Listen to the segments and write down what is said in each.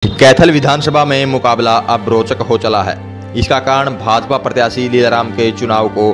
कैथल विधानसभा में मुकाबला अब रोचक हो चला है। इसका कारण भाजपा प्रत्याशी लीलाराम के चुनाव को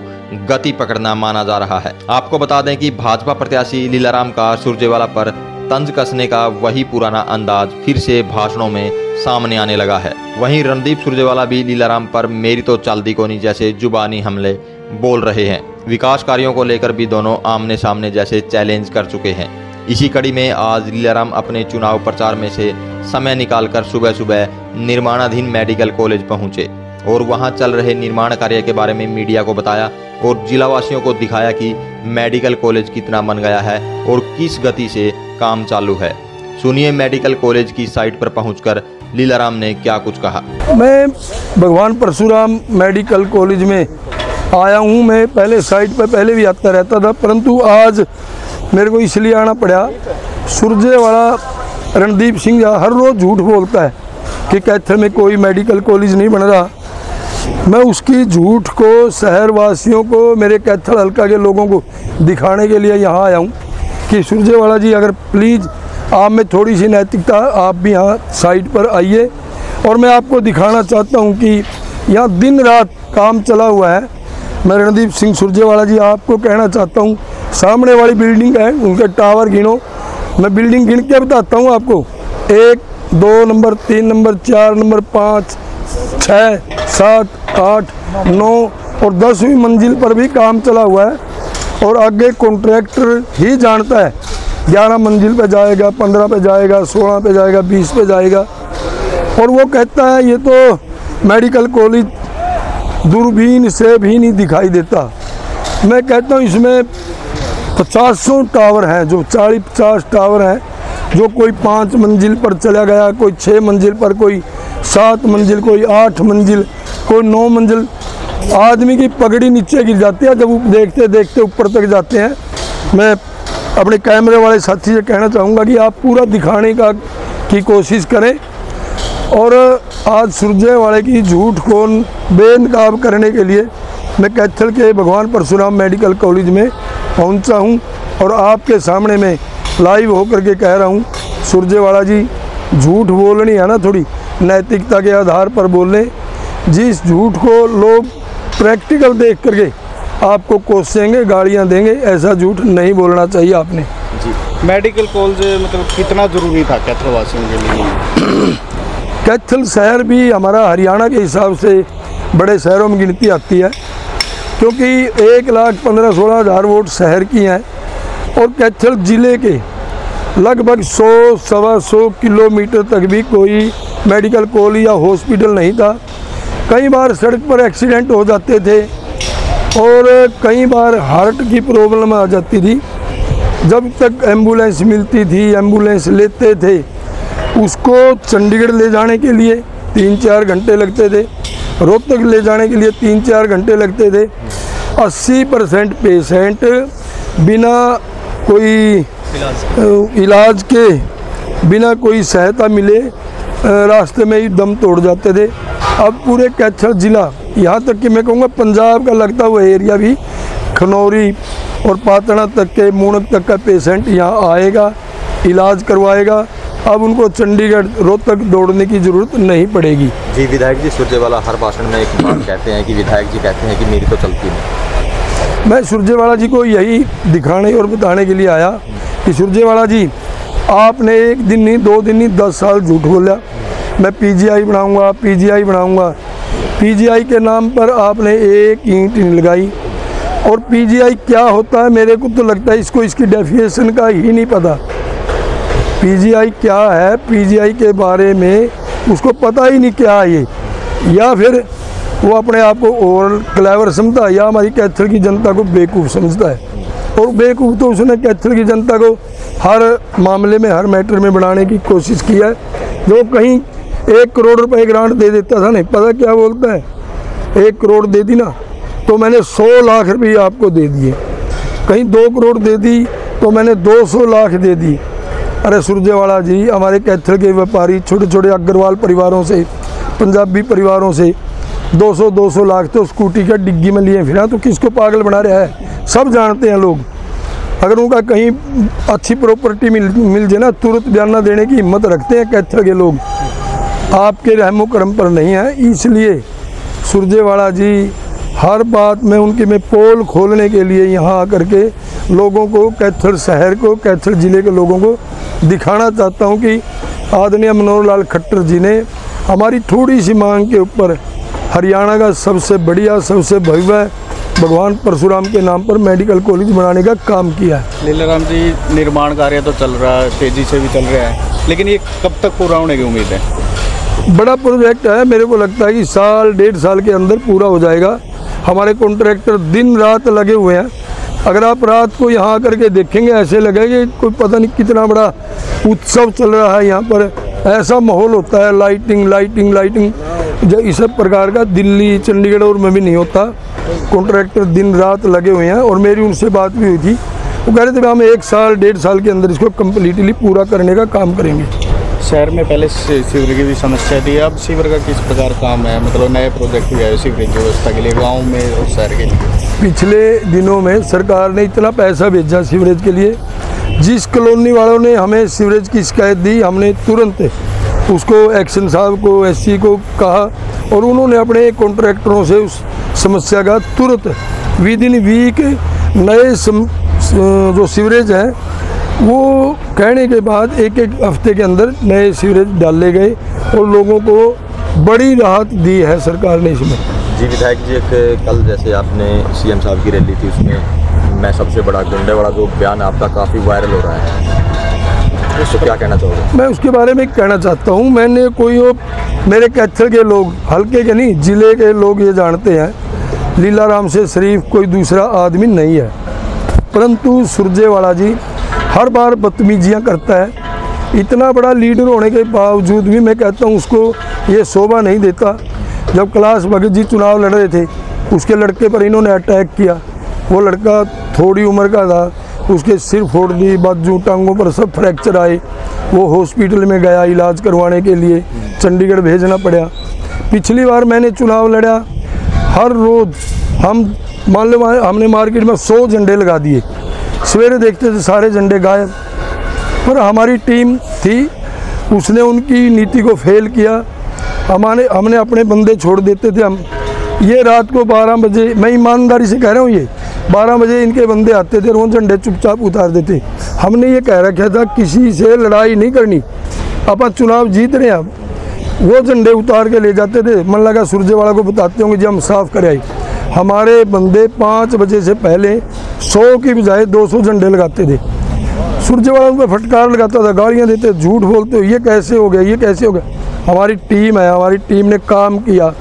गति पकड़ना माना जा रहा है। आपको बता दें कि भाजपा प्रत्याशी लीलाराम का सुरजेवाला पर तंज कसने का वही पुराना अंदाज फिर से भाषणों में सामने आने लगा है। वहीं रणदीप सुरजेवाला भी लीलाराम पर मेरी तो चलती कोनी जैसे जुबानी हमले बोल रहे हैं। विकास कार्यों को लेकर भी दोनों आमने सामने जैसे चैलेंज कर चुके हैं। इसी कड़ी में आज लीलाराम अपने चुनाव प्रचार में से समय निकालकर सुबह सुबह निर्माणाधीन मेडिकल कॉलेज पहुंचे और वहां चल रहे निर्माण कार्य के बारे में मीडिया को बताया और जिलावासियों को दिखाया कि मेडिकल कॉलेज कितना बन गया है और किस गति से काम चालू है। सुनिए मेडिकल कॉलेज की साइट पर पहुंचकर लीलाराम ने क्या कुछ कहा। मैं भगवान परशुराम मेडिकल कॉलेज में आया हूं। मैं पहले साइट पर पहले भी आता रहता था, परंतु आज मेरे को इसलिए आना पड़ा। सुरजेवाला रणदीप सिंह हर रोज़ झूठ बोलता है कि कैथल में कोई मेडिकल कॉलेज नहीं बन रहा। मैं उसकी झूठ को शहर वासियों को, मेरे कैथल हल्का के लोगों को दिखाने के लिए यहाँ आया हूँ कि सुरजेवाला जी अगर प्लीज़ आप में थोड़ी सी नैतिकता, आप भी यहाँ साइट पर आइए। और मैं आपको दिखाना चाहता हूँ कि यहाँ दिन रात काम चला हुआ है। मैं रणदीप सिंह सुरजेवाला जी आपको कहना चाहता हूँ, सामने वाली बिल्डिंग है उनके टावर गिनो। मैं बिल्डिंग गिन के बताता हूँ आपको। 1, 2 नंबर, 3 नंबर, 4 नंबर, 5, 6, 7, 8, 9 और 10वीं मंजिल पर भी काम चला हुआ है। और आगे कॉन्ट्रैक्टर ही जानता है 11 मंजिल पे जाएगा, 15 पे जाएगा, 16 पे जाएगा, 20 पे जाएगा। और वो कहता है ये तो मेडिकल कॉलेज दूरबीन से भी नहीं दिखाई देता। मैं कहता हूँ इसमें 50 टावर हैं, जो 40-50 टावर हैं, जो कोई 5 मंजिल पर चला गया, कोई 6 मंजिल पर, कोई 7 मंजिल, कोई 8 मंजिल, कोई 9 मंजिल। आदमी की पगड़ी नीचे गिर जाती है जब वो देखते देखते ऊपर तक जाते हैं। मैं अपने कैमरे वाले साथी से कहना चाहूँगा कि आप पूरा दिखाने की कोशिश करें। और आज सुरजेवाले की झूठ को बेनकाब करने के लिए मैं कैथल के भगवान परशुराम मेडिकल कॉलेज में पहुंचा हूं और आपके सामने में लाइव होकर के कह रहा हूं, सुरजेवाला जी झूठ बोलनी है ना, थोड़ी नैतिकता के आधार पर बोलें। जिस झूठ को लोग प्रैक्टिकल देख करके आपको कोसेंगे, गालियां देंगे, ऐसा झूठ नहीं बोलना चाहिए आपने जी। मेडिकल कॉलेज मतलब कितना ज़रूरी था कैथल वासियों के लिए? कैथल शहर भी हमारा हरियाणा के हिसाब से बड़े शहरों में गिनती आती है, क्योंकि 1,15,16,000 वोट शहर की हैं और कैथल ज़िले के लगभग 100-125 किलोमीटर तक भी कोई मेडिकल कॉलेज या हॉस्पिटल नहीं था। कई बार सड़क पर एक्सीडेंट हो जाते थे और कई बार हार्ट की प्रॉब्लम आ जाती थी। जब तक एम्बुलेंस मिलती थी, एम्बुलेंस लेते थे, उसको चंडीगढ़ ले जाने के लिए 3-4 घंटे लगते थे, रोहतक ले जाने के लिए 3-4 घंटे लगते थे। 80% पेशेंट बिना कोई इलाज के, बिना कोई सहायता मिले रास्ते में ही दम तोड़ जाते थे। अब पूरे कैथल ज़िला, यहाँ तक कि मैं कहूँगा पंजाब का लगता हुआ एरिया भी, खनौरी और पातना तक के, मूणक तक का पेशेंट यहाँ आएगा, इलाज करवाएगा। अब उनको चंडीगढ़, रोहतक दौड़ने की ज़रूरत नहीं पड़ेगी। जी, विधायक जी सुरजेवाला हर भाषण में एक बात कहते हैं कि विधायक जी कहते हैं कि मेरी तो चलती नहीं। मैं सुरजेवाला जी को यही दिखाने और बताने के लिए आया कि सुरजेवाला जी आपने 1 दिन नहीं, 2 दिन नहीं, 10 साल झूठ बोला। मैं पीजीआई बनाऊंगा, पीजीआई बनाऊंगा। पीजीआई के नाम पर आपने एक ईंट नहीं लगाई। और पीजीआई क्या होता है, मेरे को तो लगता है इसको इसकी डेफिनेशन का ही नहीं पता। पीजीआई क्या है, पीजीआई के बारे में उसको पता ही नहीं क्या है ये, या फिर वो अपने आप को और क्लेवर समझता है, या हमारी कैथल की जनता को बेवकूफ़ समझता है। और बेवकूफ़ तो उसने कैथल की जनता को हर मामले में, हर मैटर में बनाने की कोशिश की है। जो कहीं 1 करोड़ रुपए ग्रांट दे देता था, नहीं पता क्या बोलता है, 1 करोड़ दे दी ना तो मैंने 100 लाख रुपये आपको दे दिए। कहीं 2 करोड़ दे दी तो मैंने 200 लाख दे दी। अरे सुरजेवाला जी, हमारे कैथल के व्यापारी छोटे छोटे अग्रवाल परिवारों से, पंजाबी परिवारों से 200 लाख तो स्कूटी का डिग्गी में लिए फिर, तो किसको पागल बना रहा है? सब जानते हैं लोग। अगर उनका कहीं अच्छी प्रॉपर्टी मिल जाए ना, तुरंत बयाना देने की हिम्मत रखते हैं कैथल के लोग। आपके रहमो करम पर नहीं है, इसलिए सुरजेवाला जी हर बात में उनकी मैं पोल खोलने के लिए यहाँ आकर के लोगों को, कैथल शहर को, कैथल ज़िले के लोगों को दिखाना चाहता हूँ कि आदरणीय मनोहर लाल खट्टर जी ने हमारी थोड़ी सी मांग के ऊपर हरियाणा का सबसे बढ़िया, सबसे भव्य भगवान परशुराम के नाम पर मेडिकल कॉलेज बनाने का काम किया है। लीलाराम जी, निर्माण कार्य तो चल रहा है, तेज़ी से भी चल रहा है, लेकिन ये कब तक पूरा होने की उम्मीद है? बड़ा प्रोजेक्ट है, मेरे को लगता है कि साल 1.5 साल के अंदर पूरा हो जाएगा। हमारे कॉन्ट्रैक्टर दिन रात लगे हुए हैं। अगर आप रात को यहाँ आकर के देखेंगे ऐसे लगेगा कि कोई पता नहीं कितना बड़ा उत्सव चल रहा है यहाँ पर, ऐसा माहौल होता है। लाइटिंग लाइटिंग लाइटिंग जो इस प्रकार का दिल्ली, चंडीगढ़ और में भी नहीं होता। कॉन्ट्रैक्टर दिन रात लगे हुए हैं और मेरी उनसे बात भी हुई थी। वो कह रहे थे हम 1 साल 1.5 साल के अंदर इसको कम्प्लीटली पूरा करने का काम करेंगे। शहर में पहले सीवर की भी समस्या थी, अब सीवर का किस प्रकार काम है? मतलब नए प्रोजेक्ट भी आए सीवरेज व्यवस्था के लिए गाँव में और शहर के लिए? पिछले दिनों में सरकार ने इतना पैसा भेजा सीवरेज के लिए, जिस कॉलोनी वालों ने हमें सीवरेज की शिकायत दी, हमने तुरंत उसको एक्शन साहब को, एससी को कहा और उन्होंने अपने कॉन्ट्रैक्टरों से उस समस्या का तुरंत विद इन वीक नए जो सीवरेज हैं वो कहने के बाद 1-1 हफ्ते के अंदर नए सीवरेज डाले गए और लोगों को बड़ी राहत दी है सरकार ने इसमें। जी विधायक जी, एक कल जैसे आपने सीएम साहब की रैली थी, उसमें मैं सबसे बड़ा गुंडे वाला जो बयान आपका काफ़ी वायरल हो रहा है, उसको क्या कहना चाहोगे? मैं उसके बारे में कहना चाहता हूँ, मैंने कोई मेरे कैथल के लोग, हल्के के नहीं ज़िले के लोग ये जानते हैं लीलाराम से शरीफ कोई दूसरा आदमी नहीं है। परंतु सुरजेवाला जी हर बार बदतमीजियाँ करता है। इतना बड़ा लीडर होने के बावजूद भी मैं कहता हूँ उसको ये शोभा नहीं देता। जब कैलाश भगत जी चुनाव लड़ रहे थे, उसके लड़के पर इन्होंने अटैक किया। वो लड़का थोड़ी उम्र का था, उसके सिर फोड़ दी, बाजू टांगों पर सब फ्रैक्चर आए। वो हॉस्पिटल में गया इलाज करवाने के लिए, चंडीगढ़ भेजना पड़ा। पिछली बार मैंने चुनाव लड़ा, हर रोज़ हम मान लो हमने मार्केट में 100 झंडे लगा दिए। सवेरे देखते थे सारे झंडे गायब। पर हमारी टीम थी, उसने उनकी नीति को फेल किया। हमने अपने बंदे छोड़ देते थे। हम ये रात को 12 बजे, मैं ईमानदारी से कह रहा हूँ, ये 12 बजे इनके बंदे आते थे और वो झंडे चुपचाप उतार देते। हमने ये कह रखा था किसी से लड़ाई नहीं करनी, अपन चुनाव जीत रहे हैं। अब वो झंडे उतार के ले जाते थे। मन लगा सुरजेवाला को बताते होंगे जी हम साफ कर आए। हमारे बंदे 5 बजे से पहले 100 की बजाय 200 झंडे लगाते थे। सुरजेवाला उन पर फटकार लगाता था, गालियाँ देते, झूठ बोलते हो, ये कैसे हो गया, ये कैसे हो गया। हमारी टीम है, हमारी टीम ने काम किया।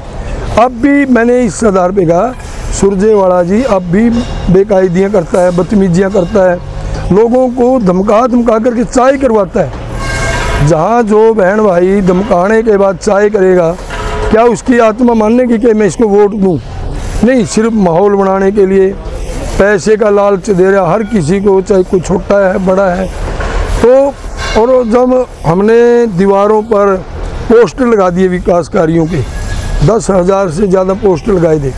अब भी मैंने इस आधार पे कहा सुरजेवाला जी अब भी बेकायदियाँ करता है, बदतमीजियाँ करता है, लोगों को धमका करके चाय करवाता है। जहाँ जो बहन भाई धमकाने के बाद चाय करेगा, क्या उसकी आत्मा मानने की कि मैं इसको वोट दूँ? नहीं, सिर्फ माहौल बनाने के लिए पैसे का लालच दे रहा हर किसी को, चाहे कोई छोटा है बड़ा है। तो और जब हमने दीवारों पर पोस्टर लगा दिए विकास कार्यों के, 10,000 से ज़्यादा पोस्टर लगाए थे,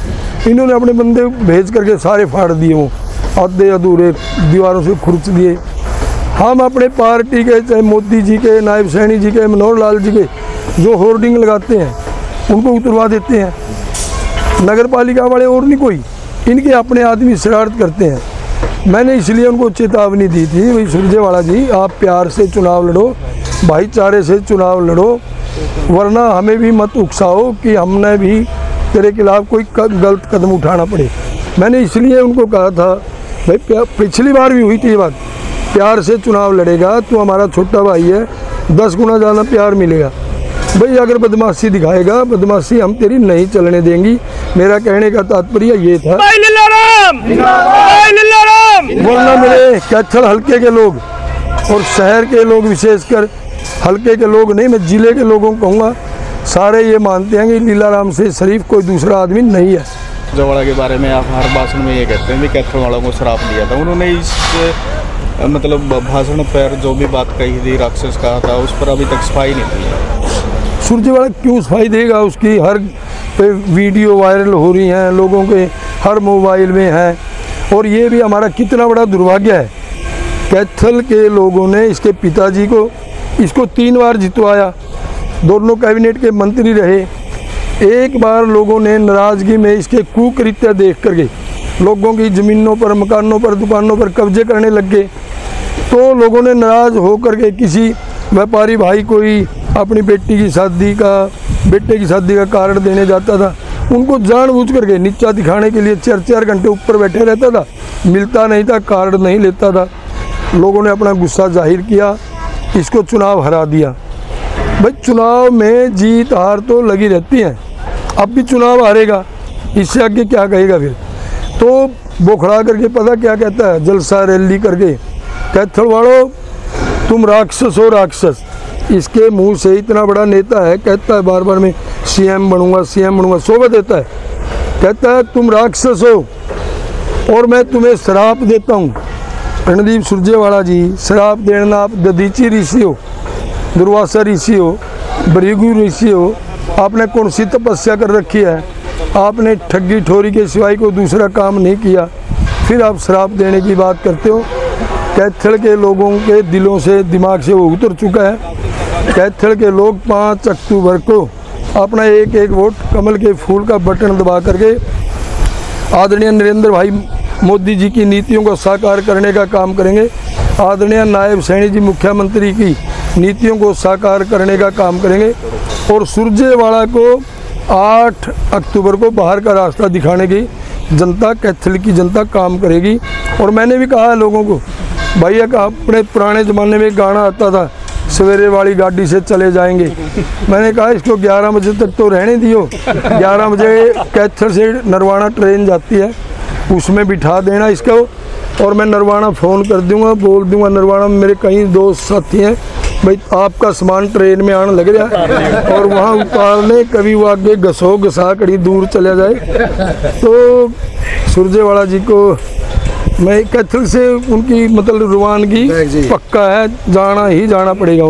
इन्होंने अपने बंदे भेज करके सारे फाड़ दिए, वो आधे अधूरे दीवारों से खुरच दिए। हम अपने पार्टी के, चाहे मोदी जी के, नायब सैनी जी के, मनोहर लाल जी के जो होर्डिंग लगाते हैं उनको उतरवा देते हैं। नगर पालिका वाले और नहीं कोई, इनके अपने आदमी शरारत करते हैं। मैंने इसलिए उनको चेतावनी दी थी, भाई सुरजेवाला जी आप प्यार से चुनाव लड़ो, भाईचारे से चुनाव लड़ो, वरना हमें भी मत उकसाओ कि हमने भी तेरे खिलाफ कोई गलत कदम उठाना पड़े। मैंने इसलिए उनको कहा था भाई, पिछली बार भी हुई थी ये बात, प्यार से चुनाव लड़ेगा तो हमारा छोटा भाई है, 10 गुना ज़्यादा प्यार मिलेगा। भाई अगर बदमाशी दिखाएगा, बदमाशी हम तेरी नहीं चलने देंगी। मेरा कहने का तात्पर्य ये था। वरना मेरे कैथल हल्के के लोग और शहर के लोग, विशेषकर हल्के के लोग नहीं, मैं जिले के लोगों को कहूँगा, सारे ये मानते हैं कि लीलाराम से शरीफ कोई दूसरा आदमी नहीं है। सुरजेवाला के बारे में आप हर भाषण में ये कहते हैं कि कैथल वालों को श्राप दिया था। उन्होंने इस मतलब भाषण पर जो भी बात कही थी, राक्षस कहा था, उस पर अभी तक सफाई नहीं दी। सुरजेवाला क्यों सफाई देगा? उसकी हर वीडियो वायरल हो रही हैं, लोगों के हर मोबाइल में है। और ये भी हमारा कितना बड़ा दुर्भाग्य है, कैथल के लोगों ने इसके पिताजी को, इसको 3 बार जितवाया, दोनों कैबिनेट के मंत्री रहे। एक बार लोगों ने नाराज़गी में इसके कुकृत्य देख करके लोगों की ज़मीनों पर, मकानों पर, दुकानों पर कब्जे करने लग गए। तो लोगों ने नाराज़ होकर के किसी व्यापारी भाई कोई अपनी बेटे की शादी का कार्ड देने जाता था, उनको जानबूझ करके नीचा दिखाने के लिए 4-4 घंटे ऊपर बैठे रहता था, मिलता नहीं था, कार्ड नहीं लेता था। लोगों ने अपना गुस्सा जाहिर किया, इसको चुनाव हरा दिया। भाई चुनाव में जीत हार तो लगी रहती है, अब भी चुनाव हारेगा, इससे आगे क्या कहेगा फिर। तो बोखड़ा करके पता क्या कहता है, जलसा रैली करके, कैथल वालों तुम राक्षस हो राक्षस। इसके मुंह से इतना बड़ा नेता है, कहता है बार बार मैं सीएम बनूंगा, सोबत देता है, कहता है तुम राक्षस हो और मैं तुम्हें श्राप देता हूँ। रणदीप सुरजेवाला जी, श्राप देना, आप दधीची ऋषि हो, दुर्वासा ऋषि हो, भृगु ऋषि हो, आपने कौन सी तपस्या कर रखी है, आपने ठगी ठोरी के सिवाय को दूसरा काम नहीं किया, फिर आप श्राप देने की बात करते हो। कैथल के लोगों के दिलों से, दिमाग से वो उतर चुका है। कैथल के लोग 5 अक्टूबर को अपना एक वोट कमल के फूल का बटन दबा करके आदरणीय नरेंद्र भाई मोदी जी की नीतियों को साकार करने का काम करेंगे। आदरणीय नायब सैनी जी मुख्यमंत्री की नीतियों को साकार करने का काम करेंगे और सुरजेवाला को 8 अक्टूबर को बाहर का रास्ता दिखाने की जनता, कैथल की जनता काम करेगी। और मैंने भी कहा है लोगों को, भैया का अपने पुराने ज़माने में गाना आता था, सवेरे वाली गाड़ी से चले जाएंगे। मैंने कहा इसको 11 बजे तक तो रहने दियो, 11 बजे कैथल से नरवाना ट्रेन जाती है, उसमें बिठा देना इसको और मैं नरवाना फ़ोन कर दूंगा, बोल दूंगा नरवाना में मेरे कई दोस्त साथी हैं, भाई आपका सामान ट्रेन में आने लग रहा है और वहाँ उतारने, कभी वो आगे घसा कड़ी दूर चला जाए। तो सुरजेवाला जी को मैं कैथल से उनकी मतलब रवानगी पक्का है, जाना ही जाना पड़ेगा।